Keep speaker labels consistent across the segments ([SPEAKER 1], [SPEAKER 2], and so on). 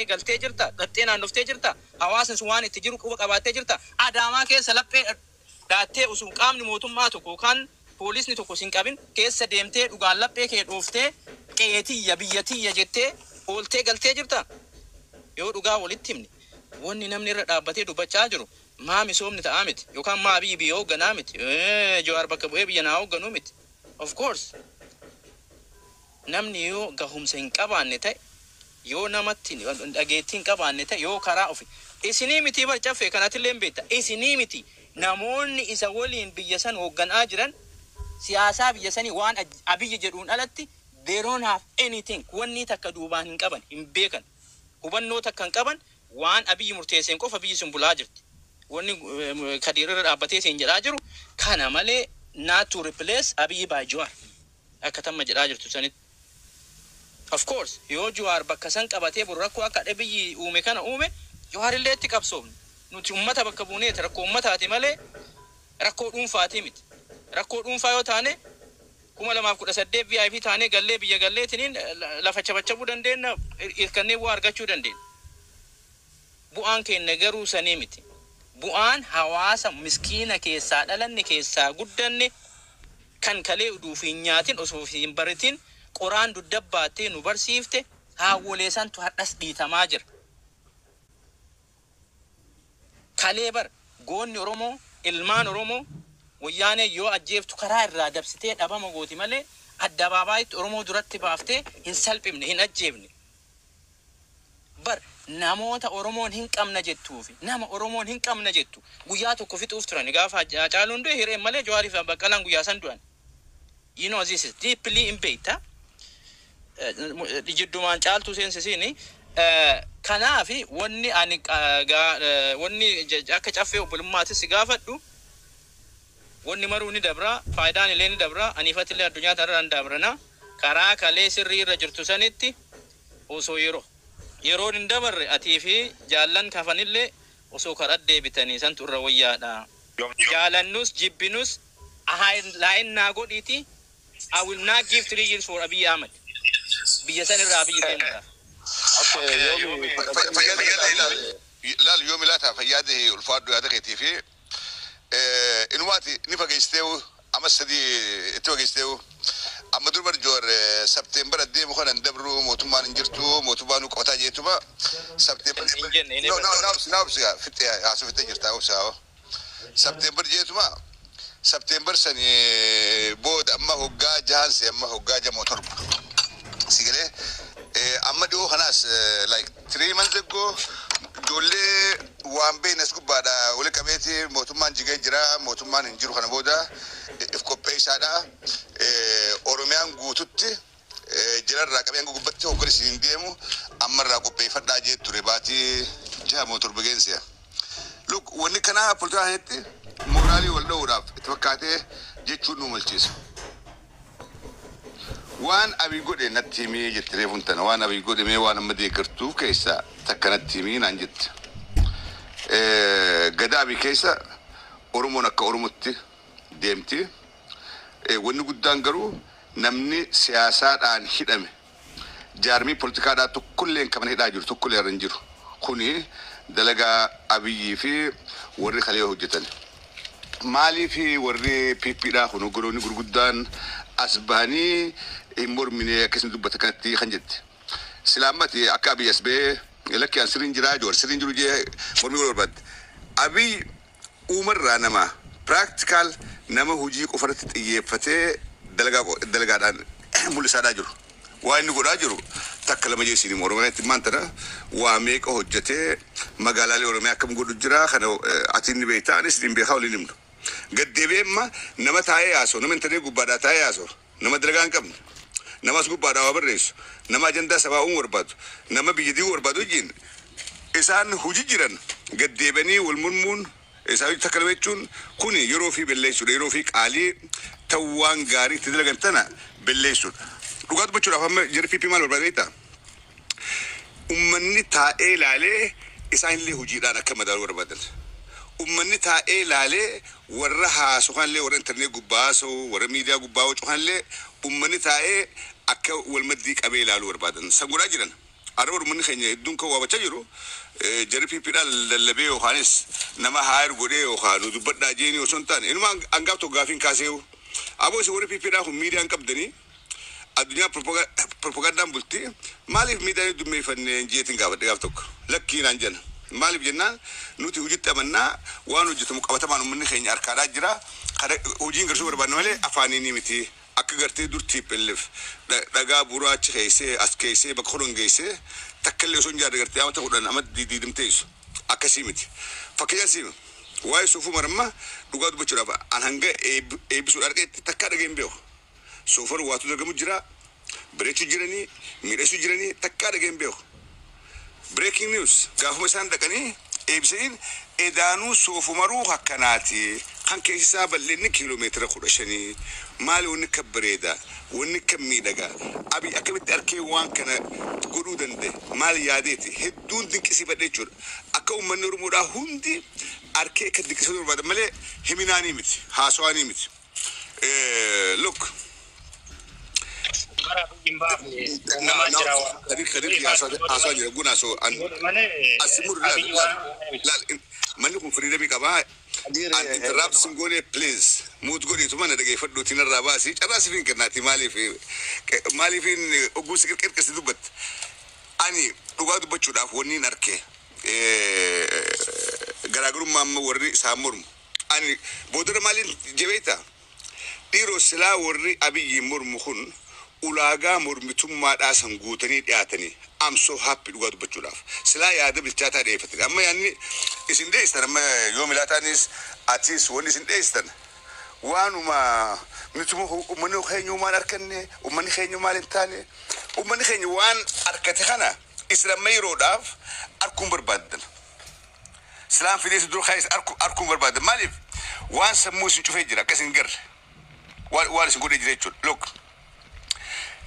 [SPEAKER 1] galtee jirta dhattee naannoftee jirta hawaasni sun waan itti jiru quba qabattee jirta adaamaa keessa laphee dhaattee usun qaamni mootummaa tokko kan poolisni tokko sin qabin keessa deemtee dhugaan laphee kee dhooftee qeetiyya biyyatiyya jettee ooltee galtee jirta yoo dhugaa walitti himni wanni namni irra dhaabbatee dubbachaa jiru maa misoomni ta'aa miti yookaan maa biyyi hoogganaa miti Jawaar bakka bu'ee biyya naa hoogganuu miti of course namni yoo gahumsa hin qabaanne ta'e yoo namatti dhageettii hin qabaanne ta'e yoo karaa ofi isinii miti barcaffee kanatillee hin beekta isinii miti namoonni isa waliin biyya san hoogganaa jiran siyaasaa biyya sanii waan abiyyi jedhuun alatti they don't have anything wanni takka duubaan hin qaban hin beekan hubannoo takka hin qaban waan abiyyi murteesseen qofa biyyi sun bulaa jirti wanni kadiirra dhaabbatee seen jedhaa jiru kana malee not to replace abiyyi by Jawaar akka tamma jedhaa jirtu sanit of course yoo Jawaar bakka san qabatee buru rakkoo akka abiyyi uume kana uume Jawaar illee itti qabsoofne nuti ummata bakka buunee rakkoo ummataati malee rakkoo dhuunfaati miti rakkoo dhuunfaa yoo taane 2018 VIP taane gallee biyya galleetiniin lafa chabachabuu dandeenya kannee bu'aa argachuu dandeenya bu'aan keenya garuu sanii miti bu'aan hawaasa miskiina keessaa dhalanne keessaa guddanne kan kalee uduufi nyaatin osoo hin baritin qoraan duddabbaatee nu barsiifte haawwolee santu hadhas dhiitamaa jira kalee bar goonni Oromoo ilmaan Oromoo wayyaane yoo ajjeeftu karaa irraa dabsitee dhabama gooti malee addabaabaatti Oromoo duratti baaftee hin salphifne hin ajjeefne bar namoota Oromoon hin qabna jettuufi nama Oromoon hin qabna jettu guyyaa tokko fixuuf turan gaafa Caaluun du'e hireen malee Jawaariif Baqqalaan guyyaa san du'an you know this is deeply embedded jiddumaan caaltuu seensisiini kanaafi wanni ani wanni akka caffee obbolummaattis gaafadhu wanni maruu ni dabra faayidaan illee ni dabra aniifatillee addunyaa tarraan dabrana karaa kalee sirrii irra jirtu sanitti osoo yeroon hin dabarre atii fi jaallan kafanillee osoo karaa deebitanii santu irra wayyaadha jaalannus jibbinus line naa godhiiti I will not give 3 years for Abiy Ahmed biyya san irraa biyya deemudha
[SPEAKER 2] لا اليوم لا تفياده الفاد هذا كتيفي إنواتي نفق يستوي أما السدي اتوق يستوي أما دور برجور سبتمبر الدي مخنا ندبرو موتومان انجرتو موتوبانو قطع جيتوما سبتمبر ناوبس فتي عاصف فتي جرتا وبساو سبتمبر جيتوما سبتمبر سني بود أما هوجا جهاز أما هوجا جا موتور سيجله أما دو خلاص like 3 months ago دولة وامبي نسكو بعدا ولا كميتي موتومان جيجي جرا موتومان انجرو خنا بودا إفكو بيس هذا أوروميان غوتوتي جرا راكبين غوبتي وكل سنين ديمو أما راكو بيفرد أجي تريباتي جا موتور بجنسيا look when كنا بولتا هتي مورالي ولا وراب اتوقعته جيتشو نومالتشيس وان أبي قولي نتيمي جتريفون تنا وان أبي قولي مي وان مدي كرتو كيسا تكنت تيمي نانجت قدابي كيسا أورمونا كأورموتي ديمتي ونو قدان قرو نمني سياسات عن هدامي جارمي بوليتيكا دا تكلين كمان هداجر تكلين رنجر خوني دلقا أبي في وري خليه هجتن مالي في وري بيبي دا خونو قروني قدان أسباني إمور مني كسم دبته كانت خنجت سلامتي أكابي أسبه لك أن سرينجراج ور سرينجروجي مرمي وربد أبي عمر رانما practical نما هوجي كفرت يفتة دلقا دان مولسا داجر وين نقول داجرو تكلم جيسيني مرمي تمانتنا واميك هوجته مقالة لورمي كم قول جرا خنا أتيني بيتاني سرين بيخاولي نمدو قد دبيما نما تاي أسو نما تري قبادة تاي أسو نما درجان كم نما سكوب بادة وبريس نما جندا سبا عمر بادو نما بيجدي وربادو جين إنسان هوجي جيران قد دبني والمنمون إنسان يتكلمون كوني يروفي بالليسون يروفي علي توان غاري تدرجان تنا بالليسون لقد بتشوف هم جرفي بمال ورباديتا أمني تاي لالي إنسان اللي هوجي دانا كم دار وربادل أمني تاي لالي ورها سوهان لي ور انترنت غباسو ور ميديا غباو سوهان لي أمني تاي أكا والمديك أبي لالو وربادن سنقول أجرن Aror mun khenya idun ko wa bachajiru jari pipida lallabe o khanis nama hayr gode o khanu dubadda jeni o sontan ilma anga to gafin kaseu abo se wori pipida ko media kabdani adunya propaganda bulti malif media dumme fanne jeti ngaba de gaftok lakki nan jana malif jenna nuti wujita manna wanu jitu muqabata manu mun khenya arkada jira kada ujin garsu barban wale afani ni miti akgarti durti pelif daga bura chese askese bakhurun geise تكلي سونجا دغرتي او تقولن امد دي دمتيس اكسيمتي فكياسيم واي سوفو مرما دوغاد بچرابا ان هنگا اي بسو اركي تكا دغين بيو سوفر واتو دغم جرا بريچو جراني ميرسو جراني تكا دغين بيو بريكينج نيوز غافو مسان دكني اي بسين ادانو سوفو مرو حكناتي كان كيساب لين كيلومتر خدشني مالو نكبريدا ونكمي دغا ابي اكبت اركي وان كان قرودن مال ياديتي هدون دنكسي بديچور اكو منور مودا هوندي اركي كدكسو بعد ملي هميناني مت هاسواني مت لوك خديك يا اساجي غنا سو ان اسمر لا منكم فريده بكبا انت راب سنغولي بليز موت غولي تمنى دغي فدو تين الراباسي چراسي فين كناتي مالي فين اوغوس كركس دبت اني دوغاد بچو داف وني نركي غراغرو مام وري سامورم اني بودر مالين جبيتا ديرو سلا وري ابي مرمخون ulaga murmitum ma da sangutani diatani I'm so happy دوغاد بچو داف سلا يا دبل چاتا دي فتي اما يعني اسين دي استر ما يوم لاتانيس اتيس وني سين دي استر وانو ما نتمو منو خينو ما نركني ومن خينو ما لنتاني ومن خينو وان اركتي خنا اسلام ميرو داف اركم بربادن سلام في ديس دور خايس اركم بربادن مالف وان سموس نشوف يجرا كاسنجر وان سنقول يجري لوك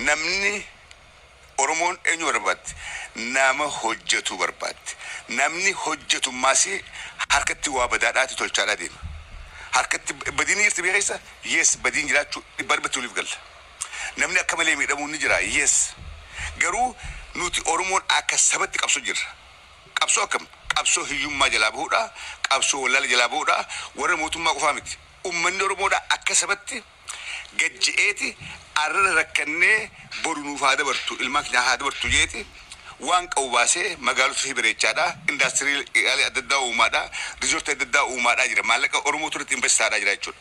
[SPEAKER 2] نمني أورمون إني برباد نام حجتو برباد نمني حجتو ماسي حركتي وابداراتي تولشالا ديم حركتي بديني يرتبي غيسا يس بدين جرا بربتو ليفقل نمني أكمل يمي دمو نجرا يس غرو نوتي أورمون أكسبت كابسو جر كابسو أكم كابسو هيوم ما جلابودا كابسو ولا جلابودا ورموتو ما قفامت ومن أورمون أكسبت ججئتي أرر ركنة برونو فاده برتو الماك جاه هذا برتو جيتي وانك أو باسه مقالو في بريتشادا إندستريال على الددا ومادا ريزورت الددا ومادا جرا مالك أورموتور تيمبس هذا جرا يشون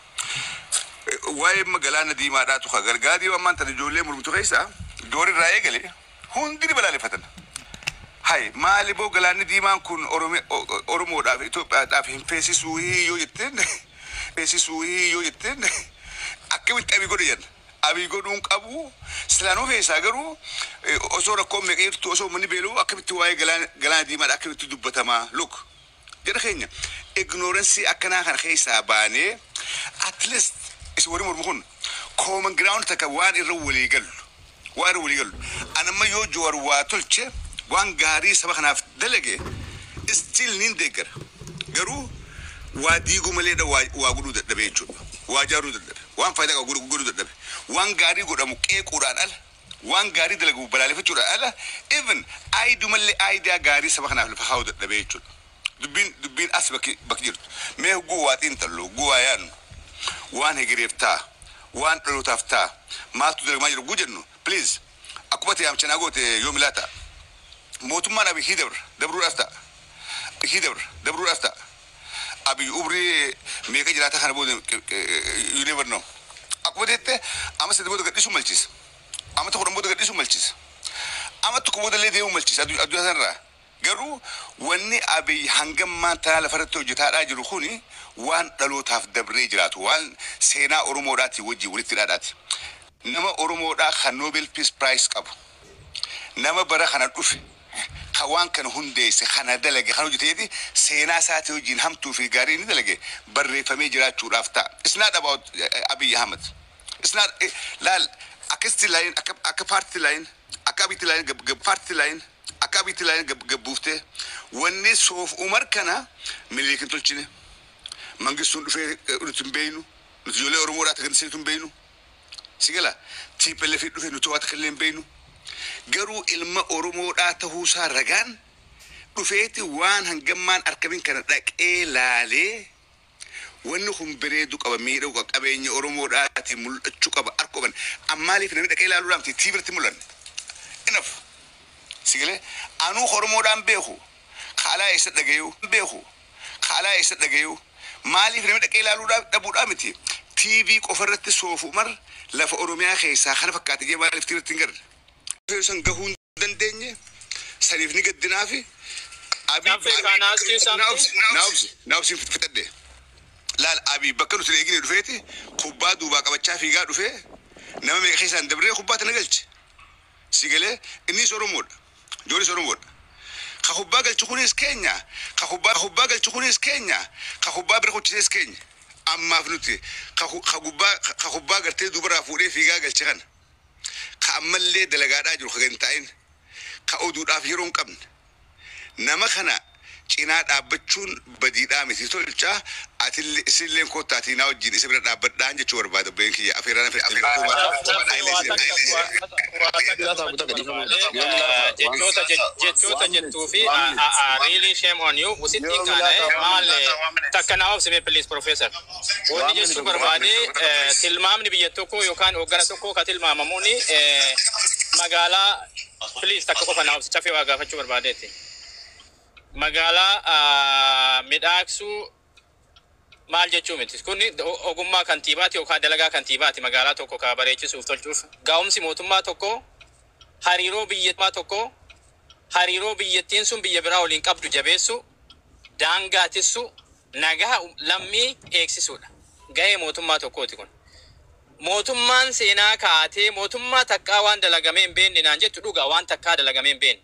[SPEAKER 2] واي مقالنا دي مادا تخاجر قادي وما أنت رجولي مربوطو كيسا دوري راي قلي هندري بلا لفتن هاي ما اللي بو قالنا دي ما نكون أورمو دا في توب دا في فيسي سوي يوجتن فيسي سوي يوجتن أكيد أبي قريان أبي قرون أبو سلانو في ساقرو أصور كم مغير تو أصور مني بيلو أكيد تواي غلان دي ما أكيد تدوب تما لوك جرا خينيا ignorance أكنا خن خيسا باني at least إسوري مرمخون common ground تكوان الرولي قال أنا ما يوجور واتولش وان غاري سبخنا في دلقة still نيندقر قرو واديقو مليدا واقولو دبيجو واجارو دبي وان فايدا قولو دبي وان غاري قد مكيه قران ال وان غاري دلقو بلالي فتشورا ال even اي دومالي اي دا غاري سبخنا في الفخاو دبيجو دبين اسبك بكجرت ميه قوات انتلو قوایان وان هجريفتا وان تلوتافتا ما تدرك ما يرجو جنو please أكبتي أم تناقوت يوم لاتا موتما نبي دبرو أستا دبرو أستا أبي أبري ميكا جلاتا خنا بود you never know أكبتي أما سيدبود قديسو ملچيس أما تقولن بود قديسو ملچيس أما تكبود اللي ديو ملچيس أدو هذا قرو واني أبي هنجم ما تعال فرتو جتارا جروخوني وان دلوتاف دبري جراتو وان سينا أورموراتي وجي ولتراداتي نما أورمورا خنوبل بيس برايس كابو نما برا خنا توفي خوان كان هندي سخنا دلقي خنو جتيدي سينا ساتي وجين هم توفي قارين دلقي بري فمي جراتو رافتا it's not about أبي أحمد it's not لا أكستي لاين أكبارتي لاين أكابيتي لاين بارتي لاين أكابيتي لاين بوفته واني سوف عمر كنا مليكن تلشينه مانجسون في رتبينو نتجولي أورمورا تكنسي تبينو سيجلا تيب اللي في نتوات خلين بينو garuu ilma Oromoodhaa ta'uusaa ragaan dhufeeti waan hangammaan argamin kana dhaqee laalee wanni kun bareedu qaba miidhagu qabeenya Oromoodhaati mul'achuu qaba arkoban ammaaliif namni dhaqee laaluudhaaf tiibirti mul'anne enough sigale anu Oromoodhaan beeku kaalaa isa dhagayu beeku kaalaa isa dhagayu maaliif namni dhaqee laaluudhaaf dhabuudhaa miti TV qofarratti soofu mar lafa Oromiyaa keessaa kana fakkaate jee maaliif tiibirti hin garre san gahuu dandeenye saniif ni gaddinaafi naafsi fitadde laal abi bakka nuti eegine dhufeeti kubbaa duubaa qabachaa fiigaa dhufee nama meeqa keessaan dabree kubbaa tana galche sigalee inni Oromoodha jooris Oromoodha ka kubbaa galchu kunis keenya ka kubbaa galchu kunis keenya ka kubbaa bira kuchises keenya ammaaf nuti ka kubbaa gartee dubaraa fuudhee fiigaa galche kana ka ammallee dalagaadhaa jiru ka gantaa'in ka oduudhaaf yeroo hin qabne nama kana cinaa dhaabbachuun badiidhaa miti tolchaa ati isilleen kottaatii naa wajjin isa bira dhaabbadhaan jechuu barbaada been kiyya afeeraan
[SPEAKER 1] jechoota jettuu fi really shame on you usittiin kaana maal takkanaa obsime please professor wanni jechuu barbaade tilmaamni biyya tokko yookaan hoggana tokko ka tilmaamamuuni magaalaa please takka qofa naa obsi chafee waa gaafachuu barbaadeetti magaalaa midhaaksuu maal jechuu miti kun ogummaa kantiibaati yookaan dalagaa kantiibaati magaalaa tokko ka bareechisuuf tolchuuf gaa'umsi mootummaa tokko hariiroo biyyattii tokko hariiroo biyyattiin sun biyya biraa waliin qabdu jabeessu daangaatissu nagaa lammii eegsisuudha gahee mootummaa tokkooti kun mootummaan seenaa kaatee mootummaa takkaa waan dalagamee hin beekne naan jettu dhugaa waan takkaa dalagamee hin beekne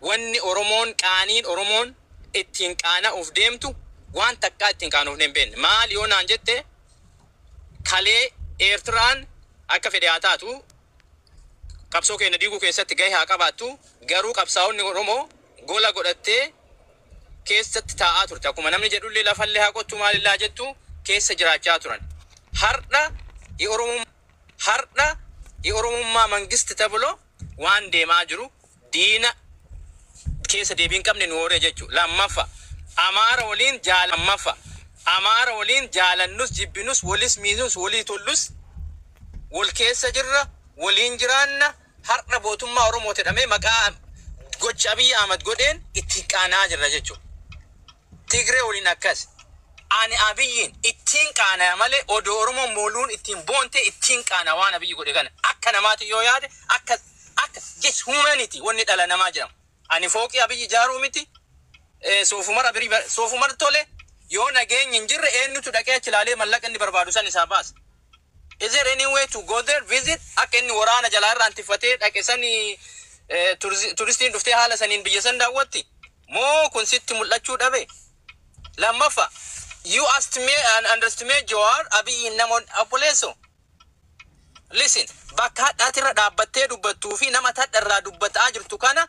[SPEAKER 1] wanni Oromoon qaaniin Oromoon ittiin qaana'uuf deemtu waan takkaa ittiin qaana'uuf hin beekne maal yoo naan jette kalee Eertiraan akka fedhe haa taatu qabsoo keenya diiguu keessatti gahee haa qabaattu garuu qabsaa'onni Oromoo gola godhattee keessatti taa'aa turte akkuma namni jedhullee lafallee haa qottu maalillaa jettu keessa jiraachaa turan har'a የኦሮሞማ መንግስት ተብሎ ዋን deemaa jiru diina keessa deebiin qabne nu hore jechu lammafa amaara waliin jaalammafa amaara waliin jaalannus jibbinus walis miinus walii tollus wal keessa jirra waliin jiraanna har'a mootummaa Oromoo jedhamee maqaa gocha Abiy Ahmed godheen itti qaanaa jirra jechu Tigree waliin akkas ani Abiyyin ittiin qaanaa malee odoo Oromoo mooluun ittiin boonte ittiin qaanaa waan Abiy godhe kana akka namaati yoo yaade akka just humanity wanni dhala namaa jedhamu ani fooqi Abiy jaaruu miti soofumar tole yoo nageenyi hin jirre eenyutu dhaqee achilaalee mallaqa inni barbaadu san isaa baasa is there any way to go there visit akka inni waraana jalaa irraa antifatee dhaqe sani turistiin dhuftee haala saniin biyya san daawwatti moo kun sitti mul'achuu dhabe lammafa you underestimate Jawar Abiy namon apoleso listen bakka dhaatira dhaabbattee dubbattuu fi nama tadharraa dubbataa jirtu kana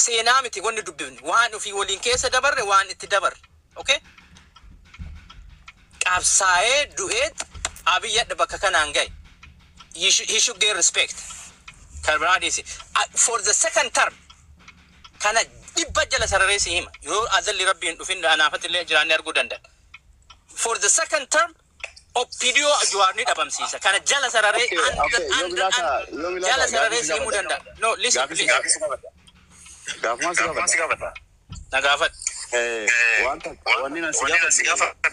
[SPEAKER 1] seenaa miti wanni dubbifni waan ofii waliin keessa dabarre waan itti dabarre okay qabsaa'ee du'eet Abiy yadda bakka kanaan gahe he should get respect Karbadisi for the second term kana dibba jala sararee si hima yoo azalli rabbiin dhufin anaafatillee jiraanni arguu danda'a for the second term Oppidio Jawarni dhabamsiisa kana jala sararee jala sararee si himuu danda'a no listen
[SPEAKER 3] Gaafuma si gaafata.
[SPEAKER 1] Na gaafat.
[SPEAKER 3] Wanni na si gaafata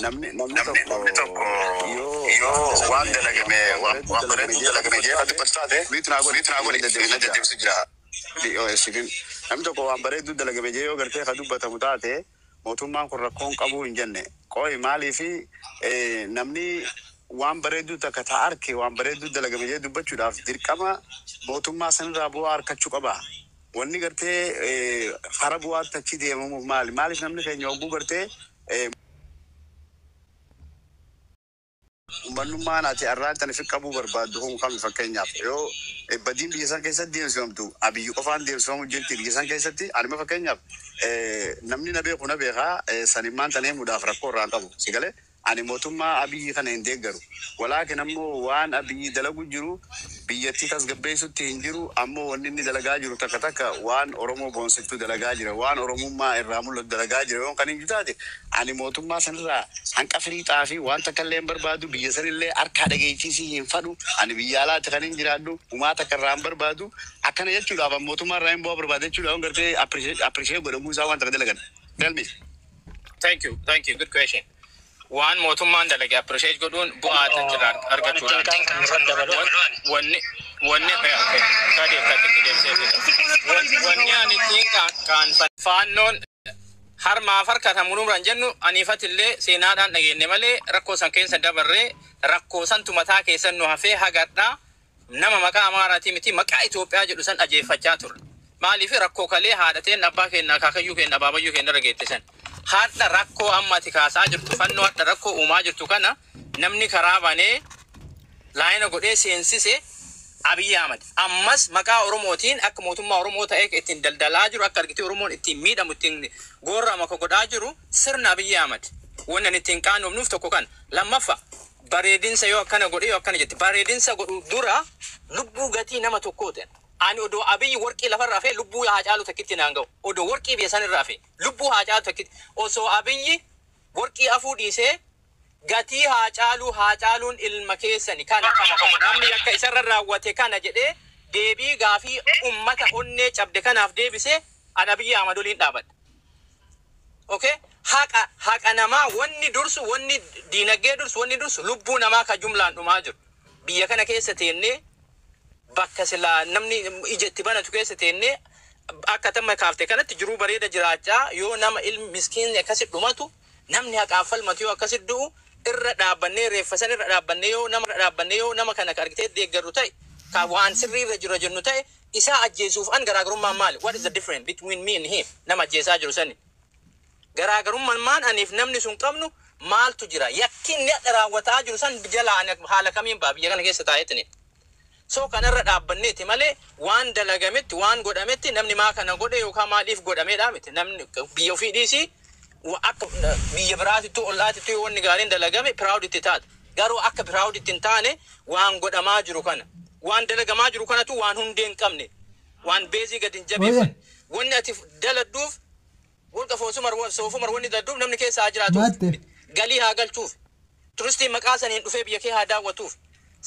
[SPEAKER 3] namni tokko yoo waan dalagame jeefatu bartaate biitinaa godhi deddeebisa jira. Namni tokko waan bareedu dalagame jee yoo gartee ka dubbatamu taate mootummaan kun rakkoon qabuu hin jenne qooyi maaliifi namni waan bareedu takka taa arke waan bareedu dalagame jee dubbachuudhaaf dirqama mootummaa sanirraa bu'aa harkachuu qaba. Wanni gartee hara bu'aa tachi deemamuuf maaliif namni keenya hogguu gartee uummanummaan ati arraan tana fi qabuu barbaaddu kun kami fakkeenyaaf yoo badiin biyya san keessatti deemsifamtu Abiyyi qofaan deemsifamu jirti biyya san keessatti anima fakkeenyaaf namni na beekaa sanimmaan tanee mudaaf rakkoo irraa qabu sigalee ani mootummaa abiyyi kana hin deeggaru. Walaakin ammoo waan abiyyi dalagu jiru biyyattii tasgabbeessutti hin jiru ammoo wanni inni dalagaa jiru takka takka waan Oromoo boonsiftu dalagaa jira waan Oromummaa irraa mul'atu dalagaa jira yoon kan hin jitaate ani mootummaa sanirraa hanqa firiixaa fi waan takka illee hin barbaadu biyya sanillee harkaa dhageessiisii hin fadhu ani biyya alaatti kan hin jiraadhu uumaa takka irraa hin barbaadu akkana jechuudhaaf mootummaa irraa hin bu'aa barbaada jechuudha yoon gartee appreciate godhamuu isaa waan takka dalagan. Tell me.
[SPEAKER 1] Thank you. Good question. Waan mootummaan dalage appreciate godhuun bu'aa jira argachuudhaan. Wanni ani ittiin faannoon harmaaf harkata munuuraan jennu aniifatillee seenaadhaan dhageenye malee rakkoo san keessa dabarree rakkoo santu mataa keessan nu hafee hagadhaa nama maqaa Amaaraatii miti maqaa Itoophiyaa jedhu san ajeeffachaa turre. Maaliif rakkoo kalee haadhateen abbaa keenya akaakayyuu keenya abaabayyuu keenya irra geettisan. Haadha rakkoo ammati kaasaa jirtu fannoo haadha rakkoo uumaa jirtu kana namni karaa banee laayina godhee seensise Abiy Ahmed ammas maqaa Oromootiin akka mootummaa Oromoo ta'ee ittiin daldalaa jiru akka argitee Oromoon ittiin miidhamu ittiin goorrama godhaa jiru sirna Abiy Ahmed wannan ittiin qaanofnuuf tokko kan lammaffaa bareedinsa yoo akkana godhe yoo akkana jette bareedinsa godhu dura lubbuu gatii nama tokkooteen ani odoo Abiy warqii lafarraa fee lubbuu Haacaaluu takkitti naan ga'u odoo warqii biyya sanirraa fee lubbuu Haacaaluu takkitti osoo Abiy warqii afuu dhiisee gatii Haacaaluun ilma keessani kana namni akka isarra raawwate kana jedhee deebii gaafii ummata onnee cabde kanaaf deebisee Abiy Ahmed waliin dhaabadha. Okay? Haqa namaa wanni dursu wanni diinagdee dursu wanni dursu lubbuu namaa ka jumlaan dhumaa jiru. Biyya kana keessa teennee bakka silaa namni ijatti banatu keessa teennee akka tamma kaafte kanatti jiruu bareeda jiraachaa yoo nama ilmi miskiin akkasitti dhumatu namni haqaaf falmatu yoo akkasitti du'u irra dhaabbannee reeffasan irra dhaabbannee yoo nama kana argitee deeggaru ta'e ka waan sirrii irra jiru jennu ta'e isaa ajjeesuuf an garaagarummaan maali? What is the difference between me and him? Nama ajjeesaa jiru sani. Garaagarummaan maan aniif namni sun qabnu maaltu jira? Yakkinni raawwataa jiru san jalaa haala kamiin baa biyya kana keessa taa'eetini. So kanarra dhaabbanneeti malee waan dalagametti waan godhametti namni maa kana godhe yookaan maaliif godhameedhaa miti namni biyya ofii dhiisii akka biyya biraatittuu ollaatittuu yoo wanni gaariin dalagame proud itti taate garuu akka proud itti hin taane waan godhamaa jiru kana waan dalagamaa jiru kanatu waan hundee hin qabne waan beezii gadi hin jabeeffanne wanni ati daladduuf wulqa soofumar wanni daladduuf namni keessa haa jiraatuuf galii haa galchuuf turistiin maqaa saniin dhufee biyya kee haa daawwatuuf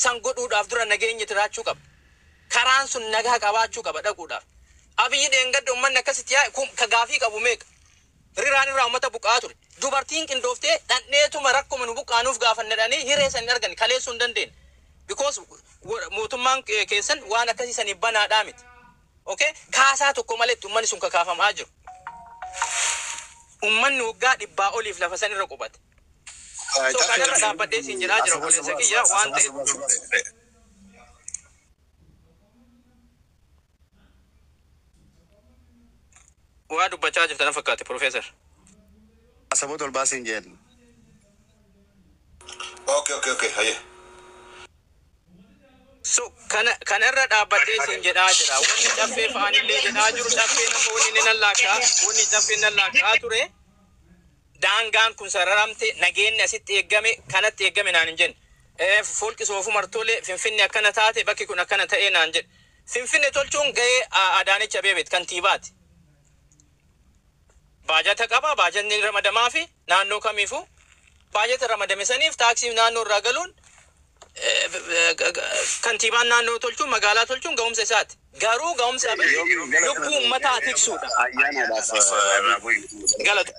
[SPEAKER 1] san godhuudhaaf dura nageenya jiraachuu qaba karaan sun nagaa qabaachuu qaba dhaquudhaaf Abiyyi dheengadda uummanni akkasitti ka gaafii qabu meeqa riraan irraa uummata buqqaa ture dubartiin qindooftee dhandheetuma rakkuma nu buqqaanuuf gaafannedhanii hiree san argani kaleessuu hin dandeenye because mootummaan keessan waan akkasii saniif banaadhaa miti okay kaasaa tokko malee uummanni sun kakaafamaa jiru uummanni waggaa 100 oliif lafa san irra qubate so kanarra dhaabbadhee siin jedhaa jira obboleessa kiyya waan ta'eef waa dubbachaa jirtan fakkaate Professor.
[SPEAKER 3] Asabot ol baasin jeen.
[SPEAKER 2] Okay. Haye.
[SPEAKER 1] So kanarra dhaabbadhee siin jedhaa jira. Wanni caffee faanillee jedhaa jiru caffee nama wanni caffee nan laakkaa ture. Daangaan kun sararamte nageenni asitti eeggame kanatti eeggame naan hin jenne. Folqi soofu martoolee Finfinne akkana taate bakki kun akkana ta'ee naan jedhe. Finfinne tolchuun gahee Adaanech Abeebet kantiibaati. Baajata qaba baajanni ramadamaa fi naannoo kamiifu baajata ramadame saniif taaksii naannoo irraa galuun kantiibaan naannoo tolchuun magaalaa tolchuun ga'umsa isaati. Garuu ga'umsa lubbuu uummataa tiksuudha.
[SPEAKER 3] Ayyaanaadhaaf
[SPEAKER 1] galata.